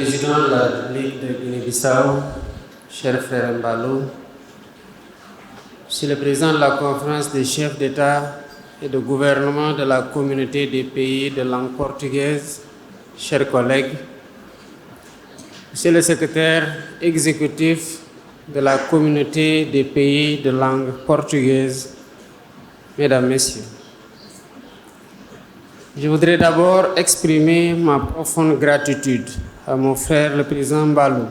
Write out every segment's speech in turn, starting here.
Président de la République de Guinée-Bissau, cher frère Mbalo, Monsieur le Président de la Conférence des chefs d'État et de gouvernement de la communauté des pays de langue portugaise, chers collègues, Monsieur le Secrétaire exécutif de la communauté des pays de langue portugaise, Mesdames, Messieurs, je voudrais d'abord exprimer ma profonde gratitude à mon frère le Président Mbalo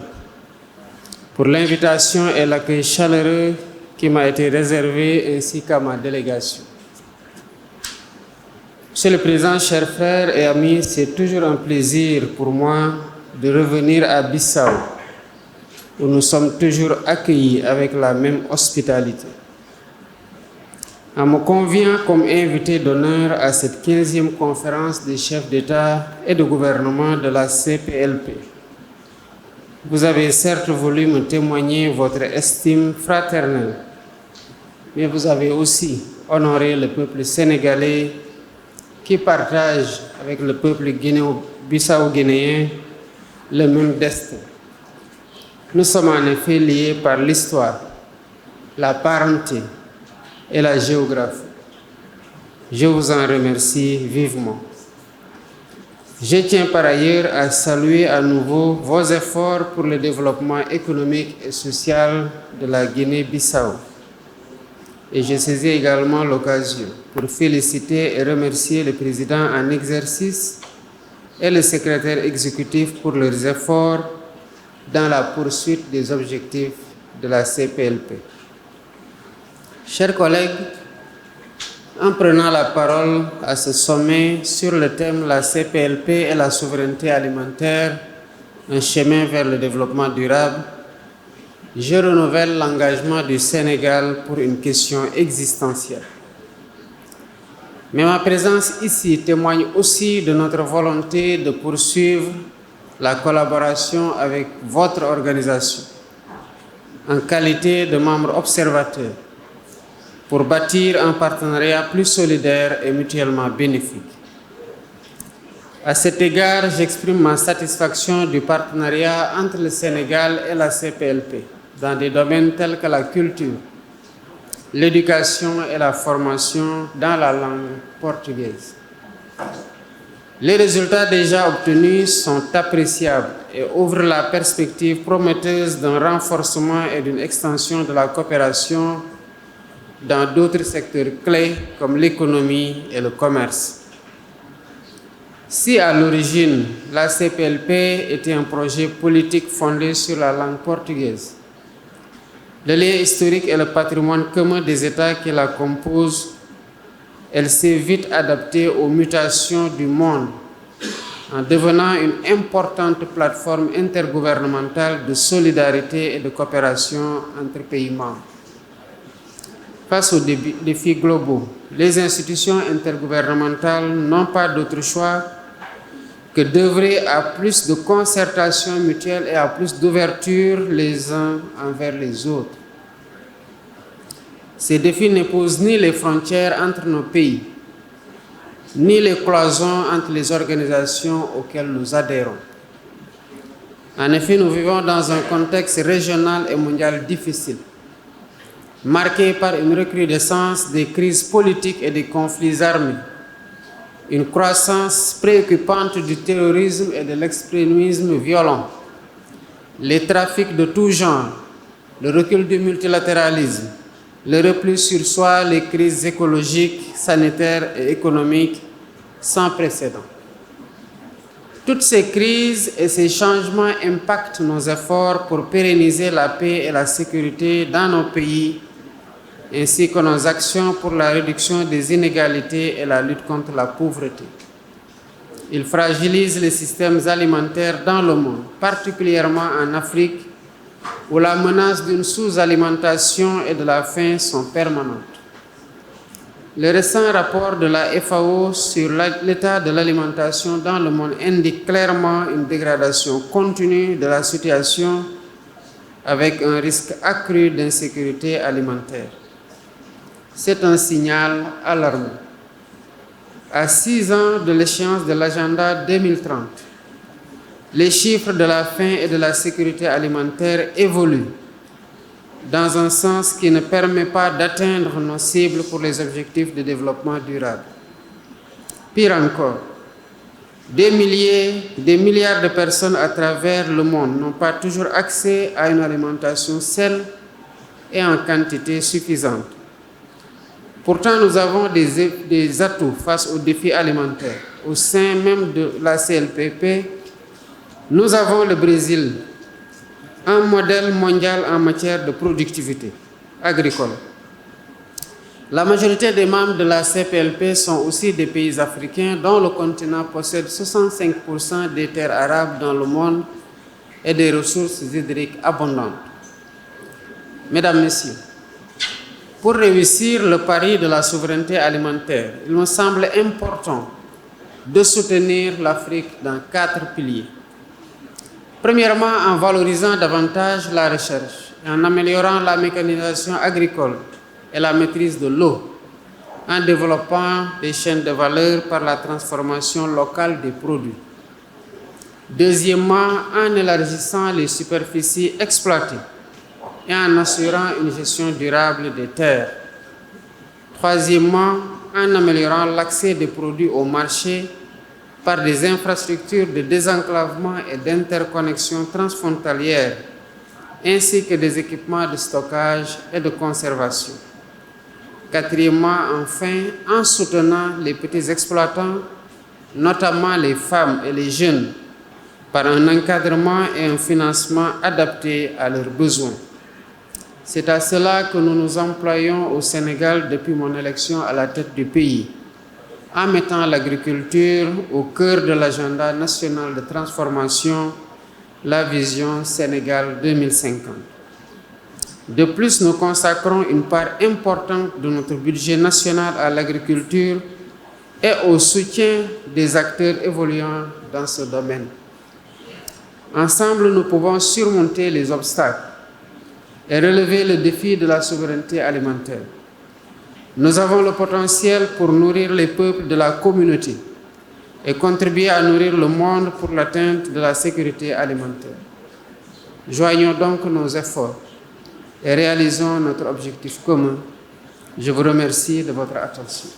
pour l'invitation et l'accueil chaleureux qui m'a été réservé ainsi qu'à ma délégation. Monsieur le Président, chers frères et amis, c'est toujours un plaisir pour moi de revenir à Bissau, où nous sommes toujours accueillis avec la même hospitalité. En me conviant comme invité d'honneur à cette 15e conférence des chefs d'État et de gouvernement de la CPLP. Vous avez certes voulu me témoigner votre estime fraternelle, mais vous avez aussi honoré le peuple sénégalais qui partage avec le peuple bissau-guinéen le même destin. Nous sommes en effet liés par l'histoire, la parenté et la géographie. Je vous en remercie vivement. Je tiens par ailleurs à saluer à nouveau vos efforts pour le développement économique et social de la Guinée-Bissau. Et je saisis également l'occasion pour féliciter et remercier le président en exercice et le secrétaire exécutif pour leurs efforts dans la poursuite des objectifs de la CPLP. Chers collègues, en prenant la parole à ce sommet sur le thème la CPLP et la souveraineté alimentaire, un chemin vers le développement durable, je renouvelle l'engagement du Sénégal pour une question existentielle. Mais ma présence ici témoigne aussi de notre volonté de poursuivre la collaboration avec votre organisation en qualité de membre observateur pour bâtir un partenariat plus solidaire et mutuellement bénéfique. À cet égard, j'exprime ma satisfaction du partenariat entre le Sénégal et la CPLP dans des domaines tels que la culture, l'éducation et la formation dans la langue portugaise. Les résultats déjà obtenus sont appréciables et ouvrent la perspective prometteuse d'un renforcement et d'une extension de la coopération dans d'autres secteurs clés comme l'économie et le commerce. Si à l'origine, la CPLP était un projet politique fondé sur la langue portugaise, le lien historique et le patrimoine commun des États qui la composent, elle s'est vite adaptée aux mutations du monde en devenant une importante plateforme intergouvernementale de solidarité et de coopération entre pays membres. Face aux défis globaux, les institutions intergouvernementales n'ont pas d'autre choix que d'œuvrer à plus de concertation mutuelle et à plus d'ouverture les uns envers les autres. Ces défis n'épousent ni les frontières entre nos pays, ni les cloisons entre les organisations auxquelles nous adhérons. En effet, nous vivons dans un contexte régional et mondial difficile, marqué par une recrudescence des crises politiques et des conflits armés, une croissance préoccupante du terrorisme et de l'extrémisme violent, les trafics de tout genre, le recul du multilatéralisme, le repli sur soi, les crises écologiques, sanitaires et économiques sans précédent. Toutes ces crises et ces changements impactent nos efforts pour pérenniser la paix et la sécurité dans nos pays, ainsi que nos actions pour la réduction des inégalités et la lutte contre la pauvreté. Ils fragilisent les systèmes alimentaires dans le monde, particulièrement en Afrique, où la menace d'une sous-alimentation et de la faim sont permanentes. Le récent rapport de la FAO sur l'état de l'alimentation dans le monde indique clairement une dégradation continue de la situation avec un risque accru d'insécurité alimentaire. C'est un signal alarmant. À 6 ans de l'échéance de l'agenda 2030, les chiffres de la faim et de la sécurité alimentaire évoluent dans un sens qui ne permet pas d'atteindre nos cibles pour les objectifs de développement durable. Pire encore, des milliards de personnes à travers le monde n'ont pas toujours accès à une alimentation saine et en quantité suffisante. Pourtant, nous avons des atouts face aux défis alimentaires. Au sein même de la CLPP, nous avons le Brésil, un modèle mondial en matière de productivité agricole. La majorité des membres de la CPLP sont aussi des pays africains dont le continent possède 65% des terres arables dans le monde et des ressources hydriques abondantes. Mesdames, Messieurs, pour réussir le pari de la souveraineté alimentaire, il me semble important de soutenir l'Afrique dans 4 piliers. Premièrement, en valorisant davantage la recherche et en améliorant la mécanisation agricole et la maîtrise de l'eau, en développant des chaînes de valeur par la transformation locale des produits. Deuxièmement, en élargissant les superficies exploitées et en assurant une gestion durable des terres. Troisièmement, en améliorant l'accès des produits au marché par des infrastructures de désenclavement et d'interconnexion transfrontalière, ainsi que des équipements de stockage et de conservation. Quatrièmement, enfin, en soutenant les petits exploitants, notamment les femmes et les jeunes, par un encadrement et un financement adaptés à leurs besoins. C'est à cela que nous nous employons au Sénégal depuis mon élection à la tête du pays, en mettant l'agriculture au cœur de l'agenda national de transformation, la vision Sénégal 2050. De plus, nous consacrons une part importante de notre budget national à l'agriculture et au soutien des acteurs évoluant dans ce domaine. Ensemble, nous pouvons surmonter les obstacles et relever le défi de la souveraineté alimentaire. Nous avons le potentiel pour nourrir les peuples de la communauté et contribuer à nourrir le monde pour l'atteinte de la sécurité alimentaire. Joignons donc nos efforts et réalisons notre objectif commun. Je vous remercie de votre attention.